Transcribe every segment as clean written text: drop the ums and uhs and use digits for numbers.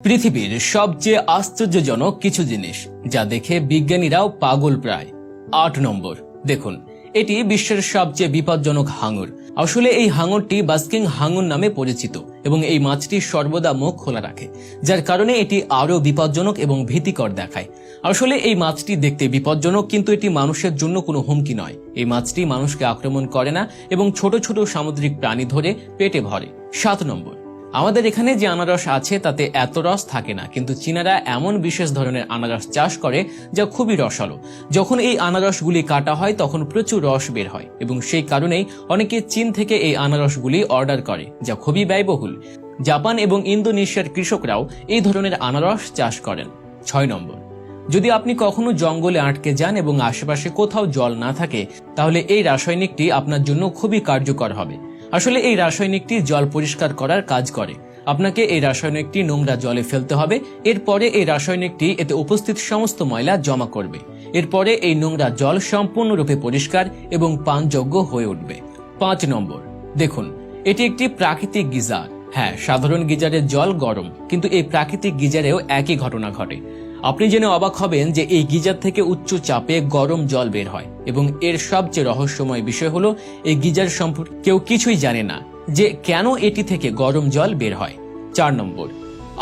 পৃথিবীর সবচেয়ে আশ্চর্যজনক কিছু জিনিস যা দেখে বিজ্ঞানীরাও পাগল প্রায়। ৮ নম্বর, দেখুন, এটি বিশ্বের সবচেয়ে বিপজ্জনক হাঙর। আসলে এই হাঙরটি বাস্কিং হাঙর নামে পরিচিত এবং এই মাছটি সর্বদা মুখ খোলা রাখে, যার কারণে এটি আরও বিপজ্জনক এবং ভীতিকর দেখায়। আসলে এই মাছটি দেখতে বিপজ্জনক, কিন্তু এটি মানুষের জন্য কোনো হুমকি নয়। এই মাছটি মানুষকে আক্রমণ করে না এবং ছোট ছোট সামুদ্রিক প্রাণী ধরে পেটে ভরে। ৭ নম্বর, আমাদের এখানে যে আনারস আছে তাতে এত রস থাকে না, কিন্তু চীনারা এমন বিশেষ ধরনের আনারস চাষ করে যা খুবই রসালো। যখন এই আনারসগুলি কাটা হয় তখন প্রচুর রস বের হয় এবং সেই কারণেই অনেকে চীন থেকে এই আনারসগুলি অর্ডার করে, যা খুবই ব্যয়বহুল। জাপান এবং ইন্দোনেশিয়ার কৃষকরাও এই ধরনের আনারস চাষ করেন। ৬ নম্বর, যদি আপনি কখনো জঙ্গলে আটকে যান এবং আশেপাশে কোথাও জল না থাকে, তাহলে এই রাসায়নিকটি আপনার জন্য খুবই কার্যকর হবে। আসলে এই রাসায়নিকটি জল পরিষ্কার করার কাজ করে। আপনাকে এই রাসায়নিকটি নোংরা জলে ফেলতে হবে, এরপরে এই রাসায়নিকটি এতে উপস্থিত সমস্ত ময়লা জমা করবে। এরপরে এই নোংরা জল সম্পূর্ণরূপে পরিষ্কার এবং পানযোগ্য হয়ে উঠবে। ৫ নম্বর, দেখুন, এটি একটি প্রাকৃতিক গিজার। হ্যাঁ, সাধারণ গিজারের জল গরম, কিন্তু এই প্রাকৃতিক গিজারেও একই ঘটনা ঘটে। আপনি জেনে অবাক হবেন যে এই গিজার থেকে উচ্চ চাপে গরম জল বের হয় এবং এর সবচেয়ে রহস্যময় বিষয় হলো এই গিজার সম্পর্কে কেউ কিছুই জানে না যে কেন এটি থেকে গরম জল বের হয়। ৪ নম্বর,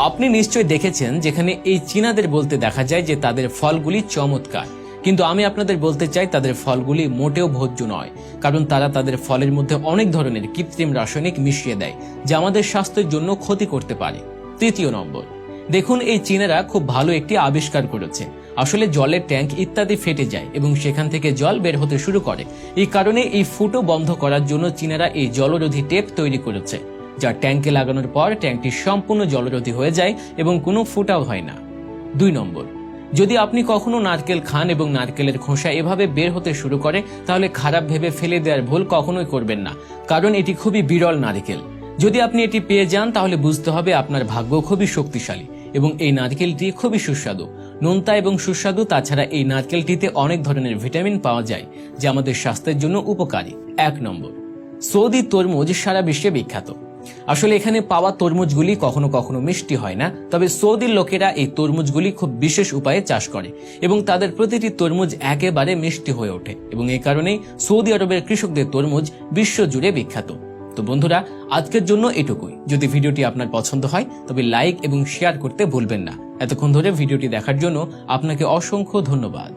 আপনি নিশ্চয়ই দেখেছেন যেখানে এই চীনাদের বলতে দেখা যায় যে তাদের ফলগুলি চমৎকার, কিন্তু আমি আপনাদের বলতে চাই তাদের ফলগুলি মোটেও ভোজ্য নয়, কারণ তারা তাদের ফলের মধ্যে অনেক ধরনের কৃত্রিম রাসায়নিক মিশিয়ে দেয় যা আমাদের স্বাস্থ্যের জন্য ক্ষতি করতে পারে। ৩য় নম্বর, দেখুন, এই চীনারা খুব ভালো একটি আবিষ্কার করেছে। আসলে জলের ট্যাঙ্ক ইত্যাদি ফেটে যায় এবং সেখান থেকে জল বের হতে শুরু করে। এই কারণে এই ফুটো বন্ধ করার জন্য চীনারা এই জলরোধী টেপ তৈরি করেছে, যা ট্যাঙ্কে লাগানোর পর ট্যাঙ্কটি সম্পূর্ণ জলরোধী হয়ে যায় এবং কোনো ফুটাও হয় না। ২ নম্বর, যদি আপনি কখনো নারকেল খান এবং নারকেলের খোসা এভাবে বের হতে শুরু করে, তাহলে খারাপ ভেবে ফেলে দেওয়ার ভুল কখনোই করবেন না, কারণ এটি খুবই বিরল নারকেল। যদি আপনি এটি পেয়ে যান তাহলে বুঝতে হবে আপনার ভাগ্য খুবই শক্তিশালী এবং এই নারকেলটি খুবই সুস্বাদু, নোনতা এবং সুস্বাদু। তাছাড়া এই নারকেলটিতে অনেক ধরনের ভিটামিন পাওয়া যায় যা আমাদের স্বাস্থ্যের জন্য উপকারী। ১ নম্বর, সৌদি তরমুজ সারা বিশ্বে বিখ্যাত। আসলে এখানে পাওয়া তরমুজগুলি কখনো কখনো মিষ্টি হয় না, তবে সৌদির লোকেরা এই তরমুজগুলি খুব বিশেষ উপায়ে চাষ করে এবং তাদের প্রতিটি তরমুজ একেবারে মিষ্টি হয়ে ওঠে এবং এই কারণেই সৌদি আরবের কৃষকদের তরমুজ বিশ্বজুড়ে বিখ্যাত। তো বন্ধুরা, আজকের জন্য এটুকুই। যদি ভিডিওটি আপনার পছন্দ হয় তবে লাইক এবং শেয়ার করতে ভুলবেন না। এতক্ষণ ধরে ভিডিওটি দেখার জন্য আপনাকে অসংখ্য ধন্যবাদ।